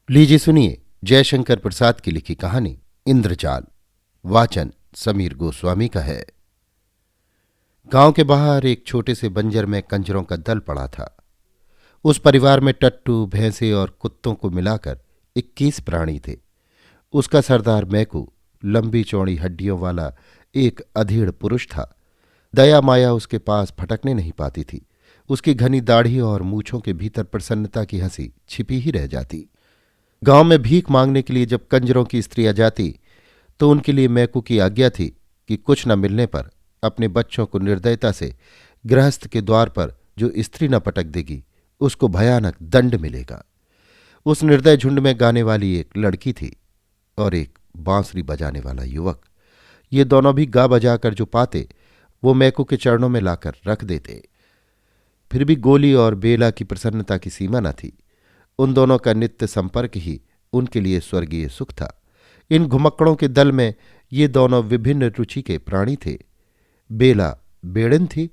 लीजिए सुनिए जयशंकर प्रसाद की लिखी कहानी इंद्रजाल। वाचन समीर गोस्वामी का है। गांव के बाहर एक छोटे से बंजर में कंजरों का दल पड़ा था। उस परिवार में टट्टू, भैंसे और कुत्तों को मिलाकर 21 प्राणी थे। उसका सरदार मैकू लंबी चौड़ी हड्डियों वाला एक अधेड़ पुरुष था। दया माया उसके पास फटकने नहीं पाती थी। उसकी घनी दाढ़ी और मूछों के भीतर प्रसन्नता की हंसी छिपी ही रह जाती। गांव में भीख मांगने के लिए जब कंजरों की स्त्रियां जाती तो उनके लिए मैकू की आज्ञा थी कि कुछ न मिलने पर अपने बच्चों को निर्दयता से गृहस्थ के द्वार पर जो स्त्री न पटक देगी उसको भयानक दंड मिलेगा। उस निर्दय झुंड में गाने वाली एक लड़की थी और एक बांसुरी बजाने वाला युवक। ये दोनों भी गा बजाकर जो पाते वो मैकू के चरणों में लाकर रख देते। फिर भी गोली और बेला की प्रसन्नता की सीमा न थी। उन दोनों का नित्य संपर्क ही उनके लिए स्वर्गीय सुख था। इन घुमक्कड़ों के दल में ये दोनों विभिन्न रुचि के प्राणी थे। बेला बेड़िन थी।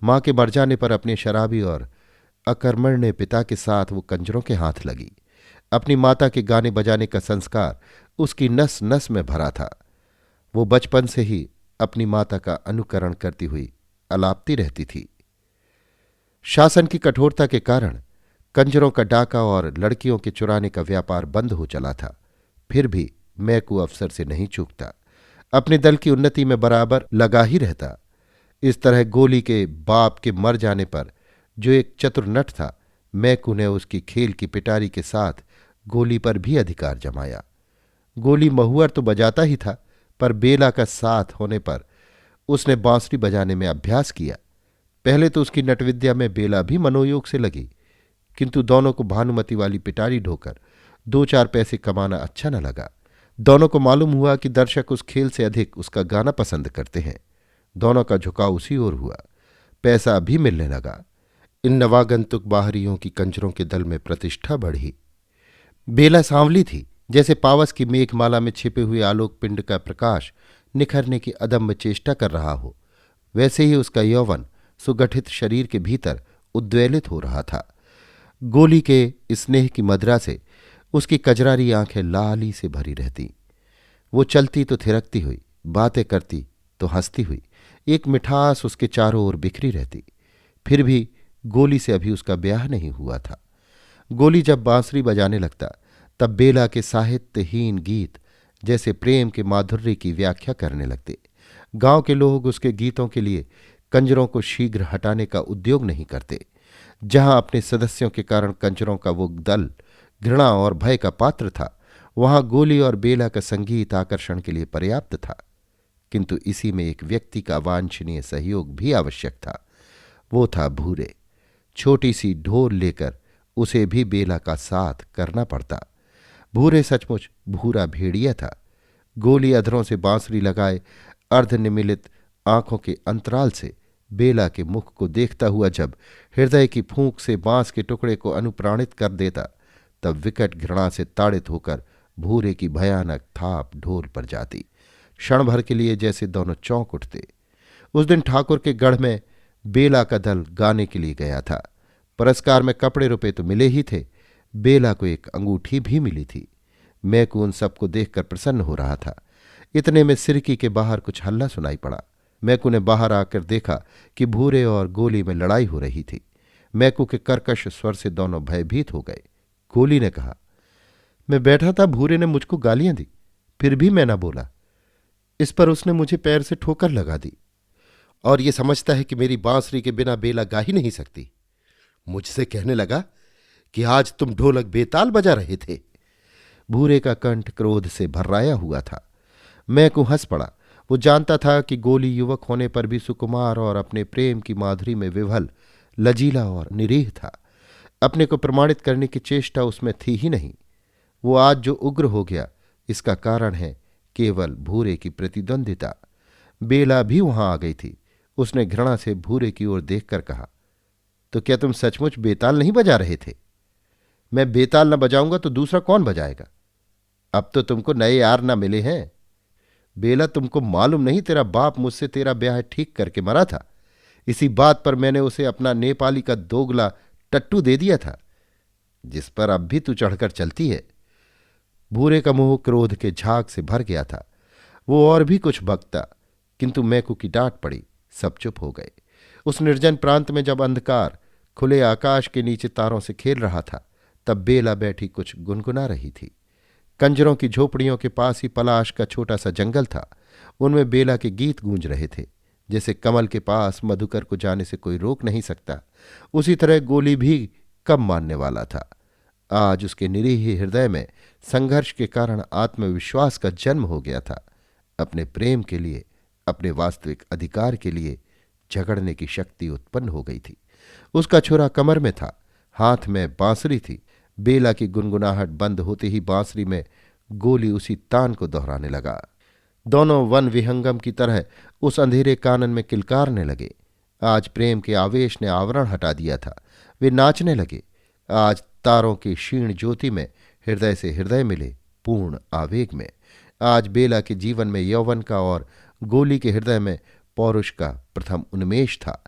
मां के मर जाने पर अपने शराबी और अकर्मण्य पिता के साथ वो कंजरों के हाथ लगी। अपनी माता के गाने बजाने का संस्कार उसकी नस नस में भरा था। वो बचपन से ही अपनी माता का अनुकरण करती हुई अलापती रहती थी। शासन की कठोरता के कारण कंजरों का डाका और लड़कियों के चुराने का व्यापार बंद हो चला था। फिर भी मैकू अफसर से नहीं चूकता। अपने दल की उन्नति में बराबर लगा ही रहता। इस तरह गोली के बाप के मर जाने पर जो एक चतुर नट था, मैकू ने उसकी खेल की पिटारी के साथ गोली पर भी अधिकार जमाया। गोली महुअर तो बजाता ही था, पर बेला का साथ होने पर उसने बांसुरी बजाने में अभ्यास किया। पहले तो उसकी नटविद्या में बेला भी मनोयोग से लगी, किंतु दोनों को भानुमति वाली पिटारी ढोकर 2-4 पैसे कमाना अच्छा न लगा। दोनों को मालूम हुआ कि दर्शक उस खेल से अधिक उसका गाना पसंद करते हैं। दोनों का झुकाव उसी ओर हुआ। पैसा भी मिलने लगा। इन नवागंतुक बाहरियों की कंजरों के दल में प्रतिष्ठा बढ़ी। बेला सांवली थी, जैसे पावस की मेघमाला में छिपे हुए आलोक पिंड का प्रकाश निखरने की अदम्य चेष्टा कर रहा हो, वैसे ही उसका यौवन सुगठित शरीर के भीतर उद्वेलित हो रहा था। गोली के स्नेह की मदिरा से उसकी कजरारी आंखें लाली से भरी रहती। वो चलती तो थिरकती हुई, बातें करती तो हंसती हुई, एक मिठास उसके चारों ओर बिखरी रहती। फिर भी गोली से अभी उसका ब्याह नहीं हुआ था। गोली जब बांसुरी बजाने लगता तब बेला के साहित्यहीन गीत जैसे प्रेम के माधुर्य की व्याख्या करने लगते। गांव के लोग उसके गीतों के लिए कंजरों को शीघ्र हटाने का उद्योग नहीं करते। जहां अपने सदस्यों के कारण कंजरों का वो दल घृणा और भय का पात्र था, वहां गोली और बेला का संगीत आकर्षण के लिए पर्याप्त था। किंतु इसी में एक व्यक्ति का वांछनीय सहयोग भी आवश्यक था। वो था भूरे। छोटी सी ढोल लेकर उसे भी बेला का साथ करना पड़ता। भूरे सचमुच भूरा भेड़िया था। गोली अधरों से बांसुरी लगाए अर्धनिमिलित आंखों के अंतराल से बेला के मुख को देखता हुआ जब हृदय की फूंक से बांस के टुकड़े को अनुप्राणित कर देता, तब विकट घृणा से ताड़ित होकर भूरे की भयानक थाप ढोल पर जाती। क्षण भर के लिए जैसे दोनों चौंक उठते। उस दिन ठाकुर के गढ़ में बेला का दल गाने के लिए गया था। पुरस्कार में कपड़े रुपए तो मिले ही थे, बेला को एक अंगूठी भी मिली थी। मैकू उन सबको देखकर प्रसन्न हो रहा था। इतने में सिरकी के बाहर कुछ हल्ला सुनाई पड़ा। मैकू ने बाहर आकर देखा कि भूरे और गोली में लड़ाई हो रही थी। मैकू के कर्कश स्वर से दोनों भयभीत हो गए। गोली ने कहा, मैं बैठा था, भूरे ने मुझको गालियां दी, फिर भी मैं ना बोला। इस पर उसने मुझे पैर से ठोकर लगा दी और ये समझता है कि मेरी बांसुरी के बिना बेला गा ही नहीं सकती। मुझसे कहने लगा कि आज तुम ढोलक बेताल बजा रहे थे। भूरे का कंठ क्रोध से भर्राया हुआ था। मैकू हंस पड़ा। वो जानता था कि गोली युवक होने पर भी सुकुमार और अपने प्रेम की माधुरी में विभल, लजीला और निरीह था। अपने को प्रमाणित करने की चेष्टा उसमें थी ही नहीं। वो आज जो उग्र हो गया, इसका कारण है केवल भूरे की प्रतिद्वंदिता। बेला भी वहां आ गई थी। उसने घृणा से भूरे की ओर देखकर कहा, तो क्या तुम सचमुच बेताल नहीं बजा रहे थे? मैं बेताल न बजाऊंगा तो दूसरा कौन बजाएगा? अब तो तुमको नए यार न मिले हैं। बेला, तुमको मालूम नहीं, तेरा बाप मुझसे तेरा ब्याह ठीक करके मरा था। इसी बात पर मैंने उसे अपना नेपाली का दोगला टट्टू दे दिया था, जिस पर अब भी तू चढ़कर चलती है। भूरे का मुंह क्रोध के झाग से भर गया था। वो और भी कुछ बकता, किंतु मैकू की डांट पड़ी। सब चुप हो गए। उस निर्जन प्रांत में जब अंधकार खुले आकाश के नीचे तारों से खेल रहा था, तब बेला बैठी कुछ गुनगुना रही थी। कंजरों की झोपड़ियों के पास ही पलाश का छोटा सा जंगल था। उनमें बेला के गीत गूंज रहे थे। जैसे कमल के पास मधुकर को जाने से कोई रोक नहीं सकता, उसी तरह गोली भी कम मानने वाला था। आज उसके निरीह हृदय में संघर्ष के कारण आत्मविश्वास का जन्म हो गया था। अपने प्रेम के लिए, अपने वास्तविक अधिकार के लिए झगड़ने की शक्ति उत्पन्न हो गई थी। उसका छुरा कमर में था, हाथ में बांसुरी थी। बेला की गुनगुनाहट बंद होते ही बांसुरी में गोली उसी तान को दोहराने लगा। दोनों वन विहंगम की तरह उस अंधेरे कानन में किलकारने लगे। आज प्रेम के आवेश ने आवरण हटा दिया था। वे नाचने लगे। आज तारों की क्षीण ज्योति में हृदय से हृदय मिले, पूर्ण आवेग में। आज बेला के जीवन में यौवन का और गोली के हृदय में पौरुष का प्रथम उन्मेष था।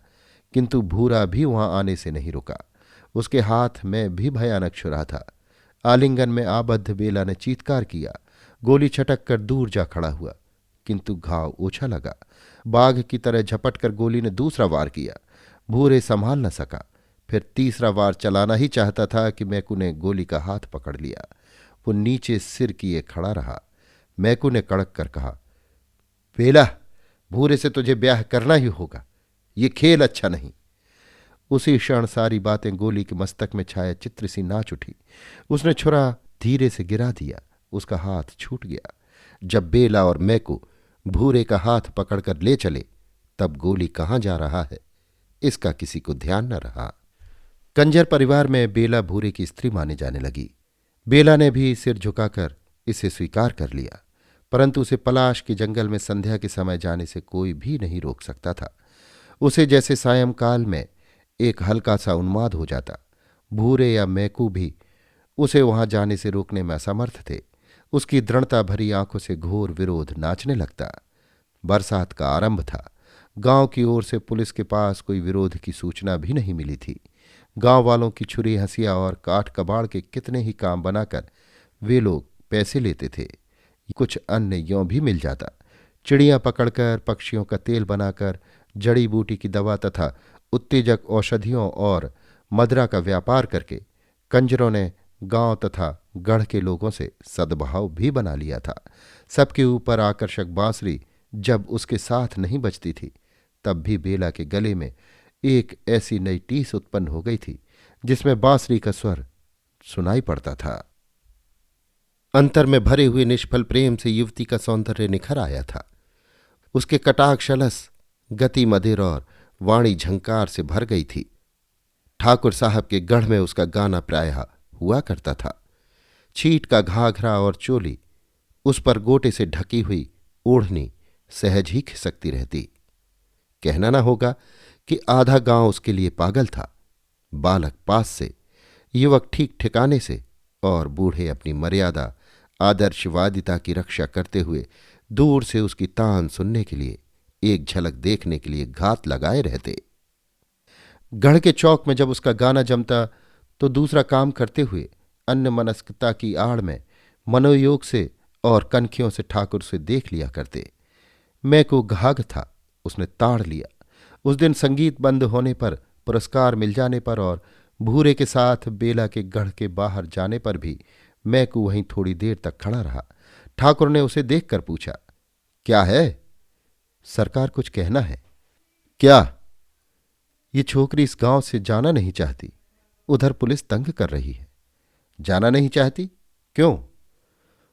किंतु भूरा भी वहां आने से नहीं रुका। उसके हाथ में भी भयानक छुरा था। आलिंगन में आबद्ध बेला ने चीत्कार किया। गोली छटक कर दूर जा खड़ा हुआ, किंतु घाव ओछा लगा। बाघ की तरह झपट कर गोली ने दूसरा वार किया। भूरे संभाल न सका। फिर तीसरा वार चलाना ही चाहता था कि मैकू ने गोली का हाथ पकड़ लिया। वो नीचे सिर किए खड़ा रहा। मैकू ने कड़क कर कहा, बेला, भूरे से तुझे ब्याह करना ही होगा। ये खेल अच्छा नहीं। उसी क्षण सारी बातें गोली के मस्तक में छाया चित्र सी नाच उठी। उसने छुरा धीरे से गिरा दिया। उसका हाथ छूट गया। जब बेला और मैकू भूरे का हाथ पकड़कर ले चले, तब गोली कहाँ जा रहा है, इसका किसी को ध्यान न रहा। कंजर परिवार में बेला भूरे की स्त्री माने जाने लगी। बेला ने भी सिर झुकाकर इसे स्वीकार कर लिया, परंतु उसे पलाश के जंगल में संध्या के समय जाने से कोई भी नहीं रोक सकता था। उसे जैसे सायंकाल में एक हल्का सा उन्माद हो जाता। भूरे या मैकू भी उसे वहां जाने से रोकने में असमर्थ थे। उसकी दृढ़ता भरी आंखों से घोर विरोध नाचने लगता। बरसात का आरंभ था। गांव की ओर से पुलिस के पास कोई विरोध की सूचना भी नहीं मिली थी। गांव वालों की छुरी हंसिया और काठ कबाड़ के कितने ही काम बनाकर वे लोग पैसे लेते थे। कुछ अन्य यों भी मिल जाता। चिड़ियां पकड़कर, पक्षियों का तेल बनाकर, जड़ी बूटी की दवा तथा उत्तेजक औषधियों और मदरा का व्यापार करके कंजरों ने गांव तथा गढ़ के लोगों से सद्भाव भी बना लिया था। सबके ऊपर आकर्षक बांसुरी जब उसके साथ नहीं बजती थी, तब भी बेला के गले में एक ऐसी नई टीस उत्पन्न हो गई थी जिसमें बांसुरी का स्वर सुनाई पड़ता था। अंतर में भरे हुए निष्फल प्रेम से युवती का सौंदर्य निखर आया था। उसके कटाक्षलस गति मधिर और वाणी झंकार से भर गई थी। ठाकुर साहब के गढ़ में उसका गाना प्रायः हुआ करता था। छीट का घाघरा और चोली, उस पर गोटे से ढकी हुई ओढ़नी सहज ही खिसकती रहती। कहना न होगा कि आधा गांव उसके लिए पागल था। बालक पास से, युवक ठीक ठिकाने से और बूढ़े अपनी मर्यादा आदर्शवादिता की रक्षा करते हुए दूर से उसकी तान सुनने के लिए, एक झलक देखने के लिए घात लगाए रहते। गढ़ के चौक में जब उसका गाना जमता तो दूसरा काम करते हुए अन्य मनस्कता की आड़ में मनोयोग से और कनखियों से ठाकुर से देख लिया करते। मैं को घाघ था, उसने ताड़ लिया। उस दिन संगीत बंद होने पर, पुरस्कार मिल जाने पर और भूरे के साथ बेला के गढ़ के बाहर जाने पर भी मैं को वहीं थोड़ी देर तक खड़ा रहा। ठाकुर ने उसे देखकर पूछा, क्या है? सरकार, कुछ कहना है। क्या? ये छोकरी इस गांव से जाना नहीं चाहती। उधर पुलिस तंग कर रही है। जाना नहीं चाहती? क्यों?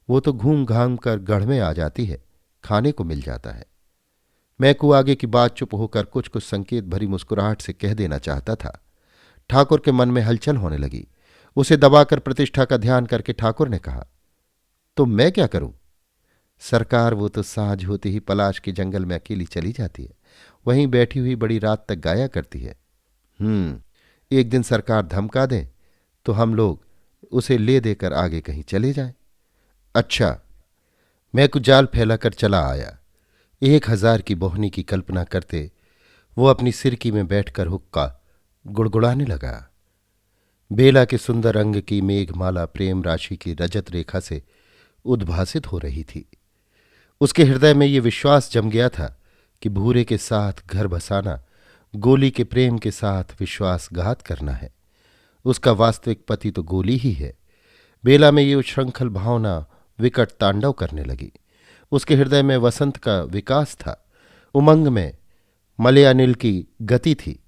वो तो घूम घाम कर गढ़ में आ जाती है, खाने को मिल जाता है। मैकू आगे की बात चुप होकर कुछ कुछ संकेत भरी मुस्कुराहट से कह देना चाहता था। ठाकुर के मन में हलचल होने लगी। उसे दबाकर प्रतिष्ठा का ध्यान करके ठाकुर ने कहा, तो मैं क्या करूं? सरकार, वो तो साँझ होते ही पलाश के जंगल में अकेली चली जाती है। वहीं बैठी हुई बड़ी रात तक गाया करती है। एक दिन सरकार धमका दें तो हम लोग उसे ले देकर आगे कहीं चले जाएं। अच्छा। मैं कुछ जाल फैलाकर चला आया। 1000 की बोहनी की कल्पना करते वो अपनी सिरकी में बैठकर हुक्का गुड़गुड़ाने लगा। बेला के सुंदर अंग की मेघमाला प्रेम राशि की रजत रेखा से उद्भासित हो रही थी। उसके हृदय में ये विश्वास जम गया था कि भूरे के साथ घर बसाना गोली के प्रेम के साथ विश्वासघात करना है। उसका वास्तविक पति तो गोली ही है। बेला में ये उच्छृंखल भावना विकट तांडव करने लगी। उसके हृदय में वसंत का विकास था। उमंग में मलयानिल की गति थी।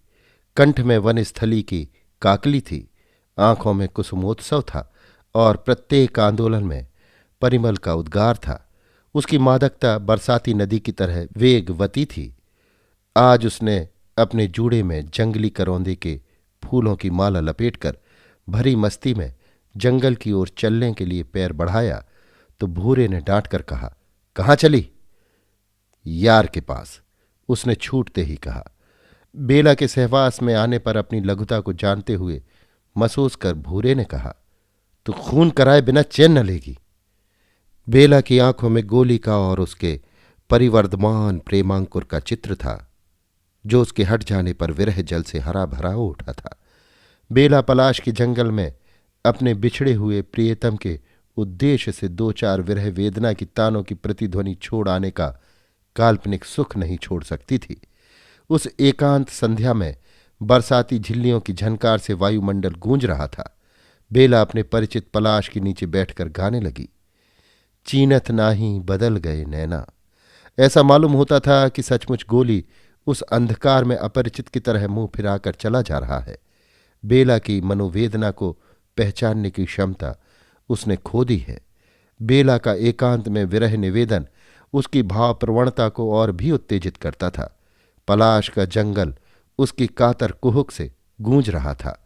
कंठ में वनस्थली की काकली थी। आंखों में कुसुमोत्सव था और प्रत्येक आंदोलन में परिमल का उद्गार था। उसकी मादकता बरसाती नदी की तरह वेगवती थी। आज उसने अपने जूड़े में जंगली करौंदे के फूलों की माला लपेटकर भरी मस्ती में जंगल की ओर चलने के लिए पैर बढ़ाया तो भूरे ने डांट कर कहा, कहाँ चली? यार के पास, उसने छूटते ही कहा। बेला के सहवास में आने पर अपनी लघुता को जानते हुए महसूस कर भूरे ने कहा, तू खून कराए बिना चैन न लेगी। बेला की आंखों में गोली का और उसके परिवर्धमान प्रेमांकुर का चित्र था, जो उसके हट जाने पर विरह जल से हरा भरा हो उठा था। बेला पलाश के जंगल में अपने बिछड़े हुए प्रियतम के उद्देश्य से दो चार विरह वेदना की तानों की प्रतिध्वनि छोड़ आने का काल्पनिक सुख नहीं छोड़ सकती थी। उस एकांत संध्या में बरसाती झिल्लियों की झनकार से वायुमंडल गूंज रहा था। बेला अपने परिचित पलाश के नीचे बैठकर गाने लगी, चीनत नाही बदल गए नैना। ऐसा मालूम होता था कि सचमुच गोली उस अंधकार में अपरिचित की तरह मुंह फिराकर चला जा रहा है। बेला की मनोवेदना को पहचानने की क्षमता उसने खो दी है। बेला का एकांत में विरह निवेदन उसकी भाव प्रवणता को और भी उत्तेजित करता था। पलाश का जंगल उसकी कातर कुहुक से गूंज रहा था।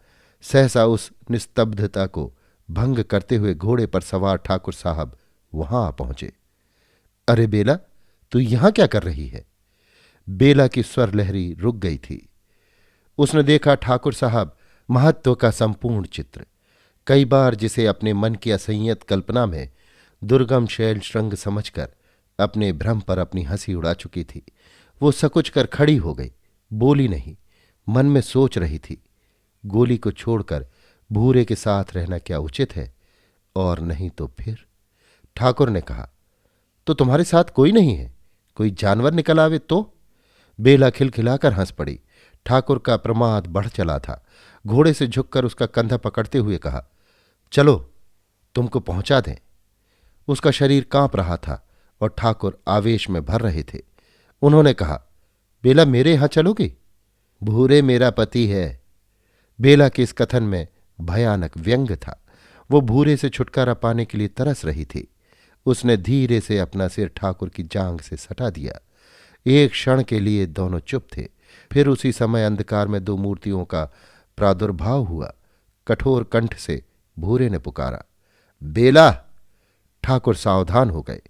सहसा उस निस्तब्धता को भंग करते हुए घोड़े पर सवार ठाकुर साहब वहां आ पहुंचे। अरे बेला, तू यहां क्या कर रही है? बेला की स्वर लहरी रुक गई थी। उसने देखा ठाकुर साहब महत्व का संपूर्ण चित्र, कई बार जिसे अपने मन की असंयत कल्पना में दुर्गम शैल श्रृंग समझकर अपने भ्रम पर अपनी हंसी उड़ा चुकी थी। वो सकुच कर खड़ी हो गई, बोली नहीं, मन में सोच रही थी, गोली को छोड़कर भूरे के साथ रहना क्या उचित है, और नहीं तो फिर। ठाकुर ने कहा, तो तुम्हारे साथ कोई नहीं है? कोई जानवर निकल आवे तो? बेला खिलखिलाकर हंस पड़ी। ठाकुर का प्रमाद बढ़ चला था। घोड़े से झुककर उसका कंधा पकड़ते हुए कहा, चलो तुमको पहुंचा दें। उसका शरीर कांप रहा था और ठाकुर आवेश में भर रहे थे। उन्होंने कहा, बेला मेरे यहां चलोगी? भूरे मेरा पति है। बेला के इस कथन में भयानक व्यंग था। वो भूरे से छुटकारा पाने के लिए तरस रही थी। उसने धीरे से अपना सिर ठाकुर की जांघ से सटा दिया। एक क्षण के लिए दोनों चुप थे। फिर उसी समय अंधकार में दो मूर्तियों का प्रादुर्भाव हुआ। कठोर कंठ से भूरे ने पुकारा, बेला। ठाकुर सावधान हो गए।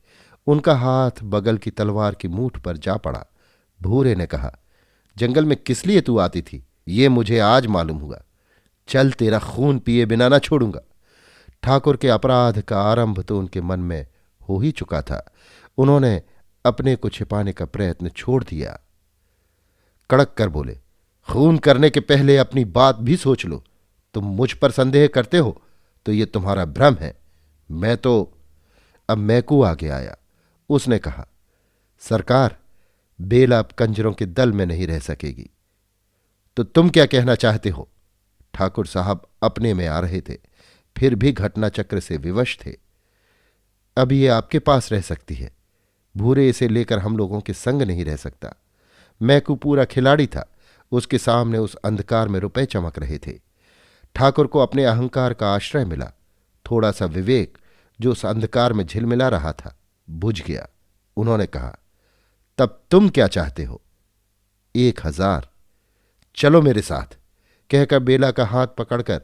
उनका हाथ बगल की तलवार की मूठ पर जा पड़ा। भूरे ने कहा, जंगल में किस लिए तू आती थी, ये मुझे आज मालूम हुआ। चल, तेरा खून पिए बिना ना छोड़ूंगा। ठाकुर के अपराध का आरंभ तो उनके मन में हो ही चुका था। उन्होंने अपने को छिपाने का प्रयत्न छोड़ दिया। कड़क कर बोले, खून करने के पहले अपनी बात भी सोच लो। तुम मुझ पर संदेह करते हो तो ये तुम्हारा भ्रम है। मैं तो। अब मैकू आगे आया। उसने कहा, सरकार, बेला अब कंजरों के दल में नहीं रह सकेगी। तो तुम क्या कहना चाहते हो? ठाकुर साहब अपने में आ रहे थे, फिर भी घटना चक्र से विवश थे। अब ये आपके पास रह सकती है। भूरे इसे लेकर हम लोगों के संग नहीं रह सकता। मैकू पूरा खिलाड़ी था। उसके सामने उस अंधकार में रुपए चमक रहे थे। ठाकुर को अपने अहंकार का आश्रय मिला। थोड़ा सा विवेक जो उस अंधकार में झिलमिला रहा था बुझ गया। उन्होंने कहा, तब तुम क्या चाहते हो? 1000। चलो मेरे साथ, कहकर बेला का हाथ पकड़कर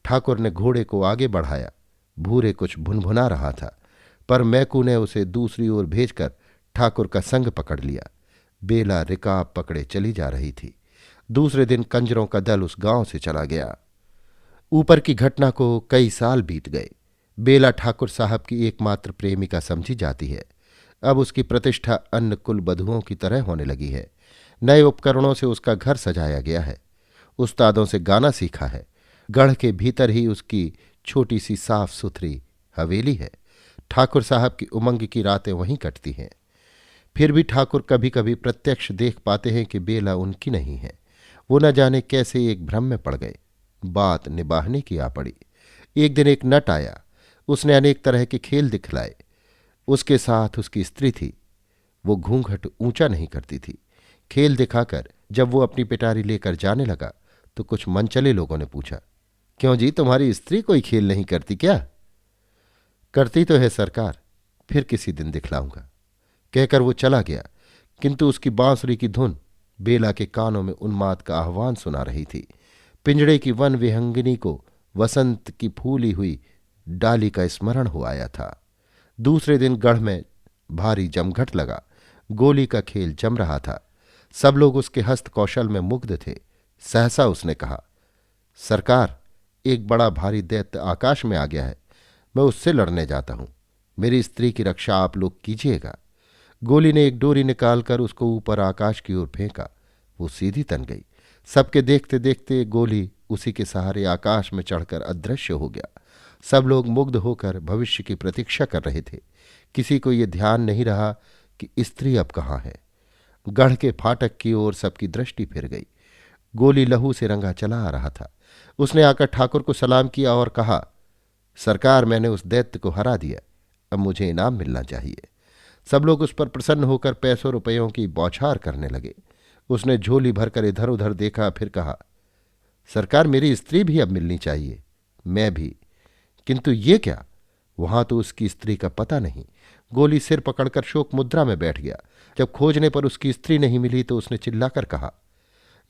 ठाकुर ने घोड़े को आगे बढ़ाया। भूरे कुछ भुनभुना रहा था, पर मैकू ने उसे दूसरी ओर भेजकर ठाकुर का संग पकड़ लिया। बेला रिकाब पकड़े चली जा रही थी। दूसरे दिन कंजरों का दल उस गांव से चला गया। ऊपर की घटना को कई साल बीत गए। बेला ठाकुर साहब की एकमात्र प्रेमिका समझी जाती है। अब उसकी प्रतिष्ठा अन्य कुल बधुओं की तरह होने लगी है। नए उपकरणों से उसका घर सजाया गया है। उस्तादों से गाना सीखा है। गढ़ के भीतर ही उसकी छोटी सी साफ सुथरी हवेली है। ठाकुर साहब की उमंग की रातें वहीं कटती हैं। फिर भी ठाकुर कभी कभी प्रत्यक्ष देख पाते हैं कि बेला उनकी नहीं है। वो न जाने कैसे एक भ्रम में पड़ गए। बात निभाने की आ पड़ी। एक दिन एक नट आया। उसने अनेक तरह के खेल दिखलाए। उसके साथ उसकी स्त्री थी। वो घूंघट ऊंचा नहीं करती थी। खेल दिखाकर जब वो अपनी पिटारी लेकर जाने लगा तो कुछ मनचले लोगों ने पूछा, क्यों जी, तुम्हारी स्त्री कोई खेल नहीं करती क्या? करती तो है सरकार, फिर किसी दिन दिखलाऊंगा, कहकर वो चला गया। किंतु उसकी बांसुरी की धुन बेला के कानों में उन्माद का आह्वान सुना रही थी। पिंजड़े की वन विहंगिनी को वसंत की फूली हुई डाली का स्मरण हो आया था। दूसरे दिन गढ़ में भारी जमघट लगा। गोली का खेल जम रहा था। सब लोग उसके हस्त कौशल में मुग्ध थे। सहसा उसने कहा, सरकार, एक बड़ा भारी दैत्य आकाश में आ गया है। मैं उससे लड़ने जाता हूं। मेरी स्त्री की रक्षा आप लोग कीजिएगा। गोली ने एक डोरी निकालकर उसको ऊपर आकाश की ओर फेंका। वो सीधी तन गई। सबके देखते देखते गोली उसी के सहारे आकाश में चढ़कर अदृश्य हो गया। सब लोग मुग्ध होकर भविष्य की प्रतीक्षा कर रहे थे। किसी को ये ध्यान नहीं रहा कि स्त्री अब कहाँ है। गढ़ के फाटक की ओर सबकी दृष्टि फिर गई। गोली लहू से रंगा चला आ रहा था। उसने आकर ठाकुर को सलाम किया और कहा, सरकार, मैंने उस दैत्य को हरा दिया। अब मुझे इनाम मिलना चाहिए। सब लोग उस पर प्रसन्न होकर पैसों रुपयों की बौछार करने लगे। उसने झोली भरकर इधर उधर देखा, फिर कहा, सरकार, मेरी स्त्री भी अब मिलनी चाहिए। मैं भी। किंतु ये क्या? वहां तो उसकी स्त्री का पता नहीं। गोली सिर पकड़कर शोक मुद्रा में बैठ गया। जब खोजने पर उसकी स्त्री नहीं मिली तो उसने चिल्लाकर कहा,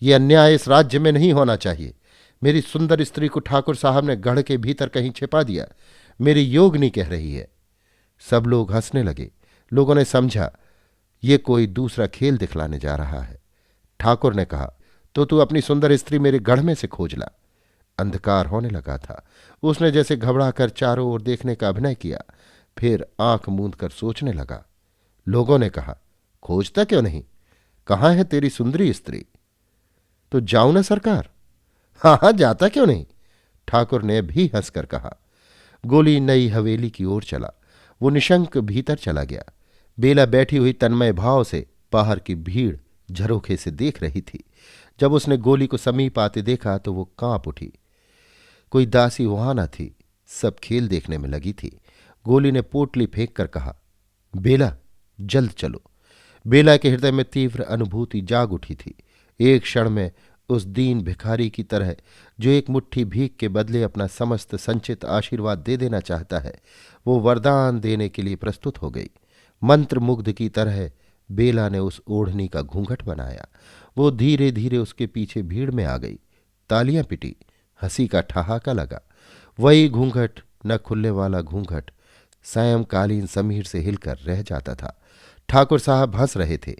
यह अन्याय इस राज्य में नहीं होना चाहिए। मेरी सुंदर स्त्री को ठाकुर साहब ने गढ़ के भीतर कहीं छिपा दिया। मेरी योगनी कह रही है। सब लोग हंसने लगे। लोगों ने समझा ये कोई दूसरा खेल दिखलाने जा रहा है। ठाकुर ने कहा, तो तू अपनी सुंदर स्त्री मेरे गढ़ में से खोज ला। अंधकार होने लगा था। उसने जैसे घबराकर चारों ओर देखने का अभिनय किया, फिर आंख मूंद कर सोचने लगा। लोगों ने कहा, खोजता क्यों नहीं? कहाँ है तेरी सुंदरी स्त्री? तो जाऊं ना सरकार? हाँ हाँ, जाता क्यों नहीं? ठाकुर ने भी हंसकर कहा। गोली नई हवेली की ओर चला। वो निशंक भीतर चला गया। बेला बैठी हुई तन्मय भाव से बाहर की भीड़ झरोखे से देख रही थी। जब उसने गोली को समीप आते देखा तो वो कांप उठी। कोई दासी वहां न थी। सब खेल देखने में लगी थी। गोली ने पोटली फेंक कर कहा, बेला, जल्द चलो। बेला के हृदय में तीव्र अनुभूति जाग उठी थी। एक क्षण में उस दीन भिखारी की तरह जो एक मुट्ठी भीख के बदले अपना समस्त संचित आशीर्वाद दे देना चाहता है, वो वरदान देने के लिए प्रस्तुत हो गई। मंत्र मुग्ध की तरह बेला ने उस ओढ़नी का घूंघट बनाया। वो धीरे धीरे उसके पीछे भीड़ में आ गई। तालियां पिटी। हंसी का ठहाका लगा। वही घूंघट, न खुलने वाला घूंघट, सायंकालीन समीर से हिलकर रह जाता था। ठाकुर साहब हंस रहे थे।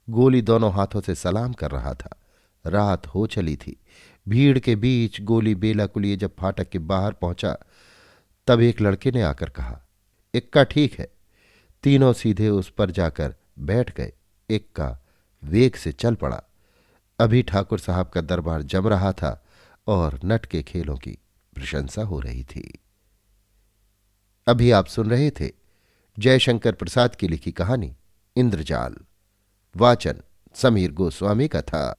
गोली दोनों हाथों से सलाम कर रहा था। रात हो चली थी। भीड़ के बीच गोली बेला को लिए जब फाटक के बाहर पहुंचा तब एक लड़के ने आकर कहा, इक्का ठीक है। तीनों सीधे उस पर जाकर बैठ गए। इक्का वेग से चल पड़ा। अभी ठाकुर साहब का दरबार जम रहा था और नट के खेलों की प्रशंसा हो रही थी। अभी आप सुन रहे थे जयशंकर प्रसाद की लिखी कहानी इंद्रजाल। वाचन समीर गोस्वामी का था।